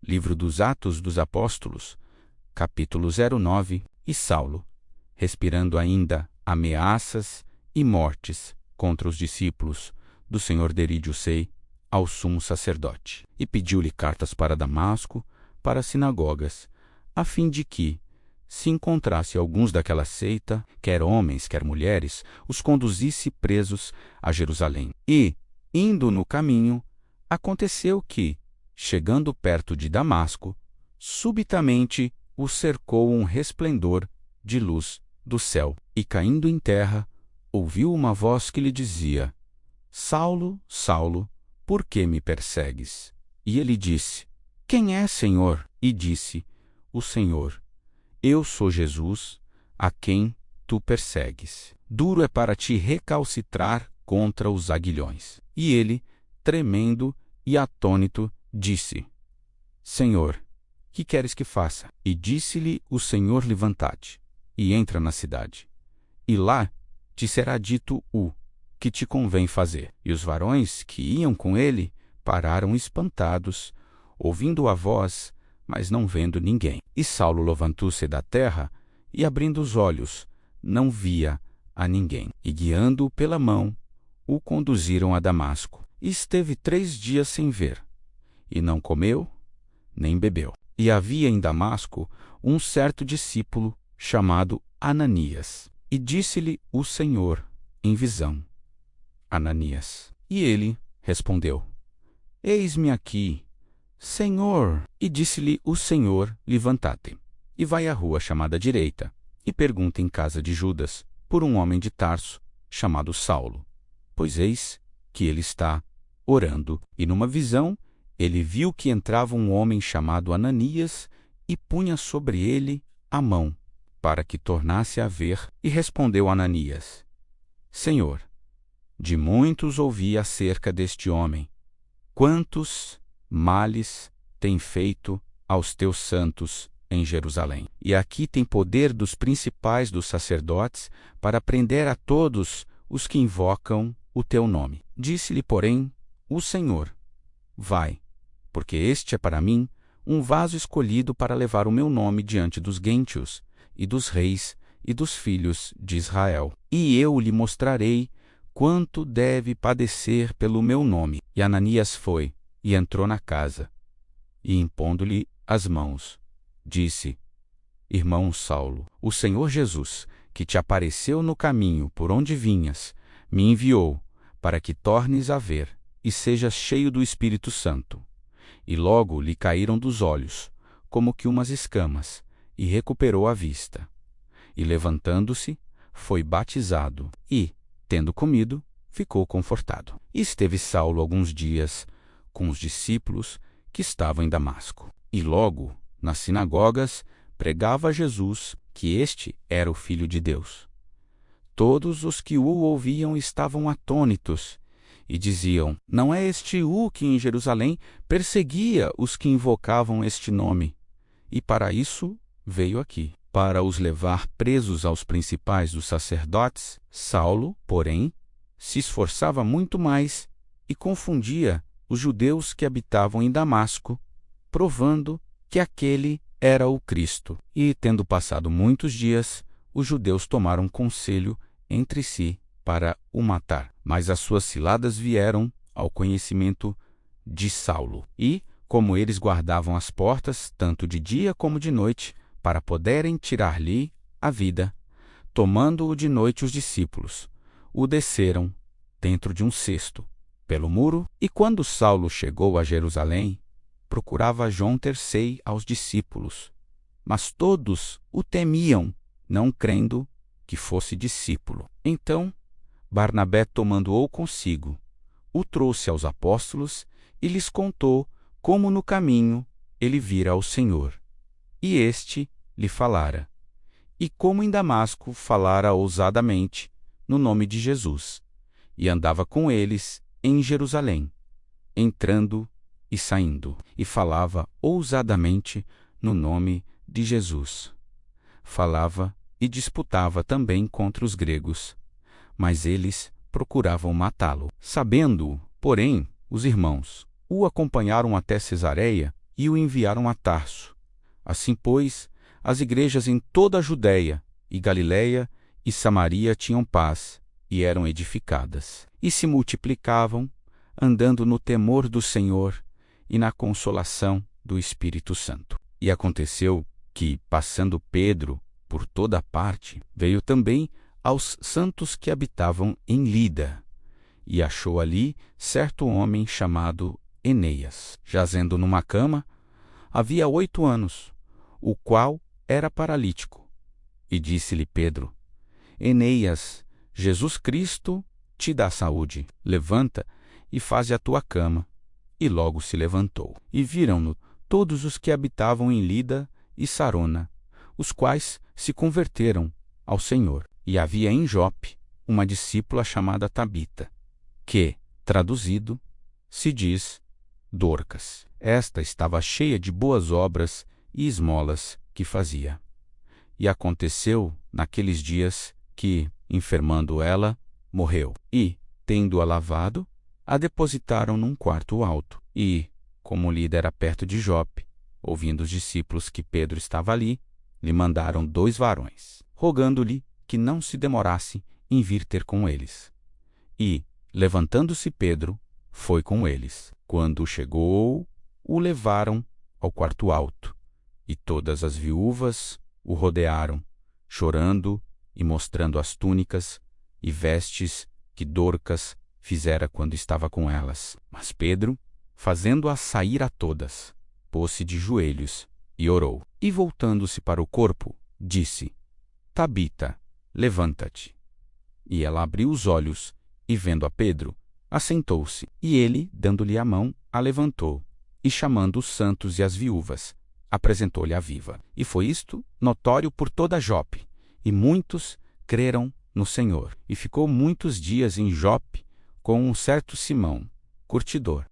Livro dos Atos dos Apóstolos, capítulo 09. E Saulo, respirando ainda ameaças e mortes contra os discípulos do Senhor Derídio Sei, ao sumo sacerdote, e pediu-lhe cartas para Damasco, para as sinagogas, a fim de que, se encontrasse alguns daquela seita, quer homens, quer mulheres, os conduzisse presos a Jerusalém. E, indo no caminho, aconteceu que, chegando perto de Damasco, subitamente o cercou um resplendor de luz do céu, e caindo em terra, ouviu uma voz que lhe dizia: Saulo, Saulo, por que me persegues? E ele disse: Quem é, Senhor? E disse o Senhor: Eu sou Jesus, a quem tu persegues. Duro é para ti recalcitrar contra os aguilhões. E ele, tremendo e atônito, disse: Senhor, que queres que faça? E disse-lhe o Senhor: Levanta-te e entra na cidade, e lá te será dito o que te convém fazer. E os varões que iam com ele pararam espantados, ouvindo a voz, mas não vendo ninguém. E Saulo levantou-se da terra e, abrindo os olhos, não via a ninguém. E, guiando-o pela mão, o conduziram a Damasco. E esteve 3 dias sem ver, e não comeu, nem bebeu. E havia em Damasco um certo discípulo chamado Ananias. E disse-lhe o Senhor em visão: Ananias. E ele respondeu: Eis-me aqui, Senhor. E disse-lhe o Senhor: Levanta-te, e vai à rua chamada Direita, e pergunta em casa de Judas por um homem de Tarso, chamado Saulo, pois eis que ele está orando. E numa visão ele viu que entrava um homem chamado Ananias e punha sobre ele a mão, para que tornasse a ver. E respondeu Ananias: Senhor, de muitos ouvi acerca deste homem, quantos males tem feito aos teus santos em Jerusalém. E aqui tem poder dos principais dos sacerdotes para prender a todos os que invocam o teu nome. Disse-lhe, porém, o Senhor: Vai, porque este é para mim um vaso escolhido para levar o meu nome diante dos gentios e dos reis e dos filhos de Israel. E eu lhe mostrarei quanto deve padecer pelo meu nome. E Ananias foi e entrou na casa, e impondo-lhe as mãos, disse: Irmão Saulo, o Senhor Jesus, que te apareceu no caminho por onde vinhas, me enviou para que tornes a ver e sejas cheio do Espírito Santo. E logo lhe caíram dos olhos, como que umas escamas, e recuperou a vista. E levantando-se, foi batizado, e, tendo comido, ficou confortado. E esteve Saulo alguns dias com os discípulos que estavam em Damasco. E logo, nas sinagogas, pregava Jesus que este era o Filho de Deus. Todos os que o ouviam estavam atônitos e diziam: Não é este o que em Jerusalém perseguia os que invocavam este nome? E para isso veio aqui, para os levar presos aos principais dos sacerdotes. Saulo, porém, se esforçava muito mais e confundia os judeus que habitavam em Damasco, provando que aquele era o Cristo. E, tendo passado muitos dias, os judeus tomaram conselho entre si para o matar. Mas as suas ciladas vieram ao conhecimento de Saulo. E, como eles guardavam as portas, tanto de dia como de noite, para poderem tirar-lhe a vida, tomando-o de noite os discípulos, o desceram dentro de um cesto, pelo muro. E quando Saulo chegou a Jerusalém, procurava juntar-se aos discípulos, mas todos o temiam, não crendo que fosse discípulo. Então, Barnabé, tomando-o consigo, o trouxe aos apóstolos e lhes contou como no caminho ele vira ao Senhor, e este lhe falara, e como em Damasco falara ousadamente no nome de Jesus, e andava com eles em Jerusalém, entrando e saindo, e falava ousadamente no nome de Jesus. Falava e disputava também contra os gregos, mas eles procuravam matá-lo. Sabendo-o, porém, os irmãos o acompanharam até Cesareia e o enviaram a Tarso. Assim, pois, as igrejas em toda a Judéia e Galiléia e Samaria tinham paz e eram edificadas, e se multiplicavam, andando no temor do Senhor e na consolação do Espírito Santo. E aconteceu que, passando Pedro por toda a parte, veio também aos santos que habitavam em Lida, e achou ali certo homem chamado Enéas, jazendo numa cama, havia 8 anos, o qual era paralítico. E disse-lhe Pedro: Enéas, Jesus Cristo te dá saúde. Levanta e faze a tua cama. E logo se levantou. E viram-no todos os que habitavam em Lida e Sarona, os quais se converteram ao Senhor. E havia em Jope uma discípula chamada Tabita, que, traduzido, se diz Dorcas. Esta estava cheia de boas obras e esmolas que fazia. E aconteceu naqueles dias que, enfermando ela, morreu. E, tendo-a lavado, a depositaram num quarto alto. E, como Lida era perto de Jope, ouvindo os discípulos que Pedro estava ali, lhe mandaram 2 varões, rogando-lhe que não se demorasse em vir ter com eles. E, levantando-se Pedro, foi com eles. Quando chegou, o levaram ao quarto alto, e todas as viúvas o rodearam, chorando e mostrando as túnicas e vestes que Dorcas fizera quando estava com elas. Mas Pedro, fazendo-as sair a todas, pôs-se de joelhos e orou. E voltando-se para o corpo, disse: Tabita, levanta-te. E ela abriu os olhos, e vendo a Pedro, assentou-se. E ele, dando-lhe a mão, a levantou, e chamando os santos e as viúvas, apresentou-lhe a viva. E foi isto notório por toda Jope, e muitos creram no Senhor. E ficou muitos dias em Jope com um certo Simão, curtidor,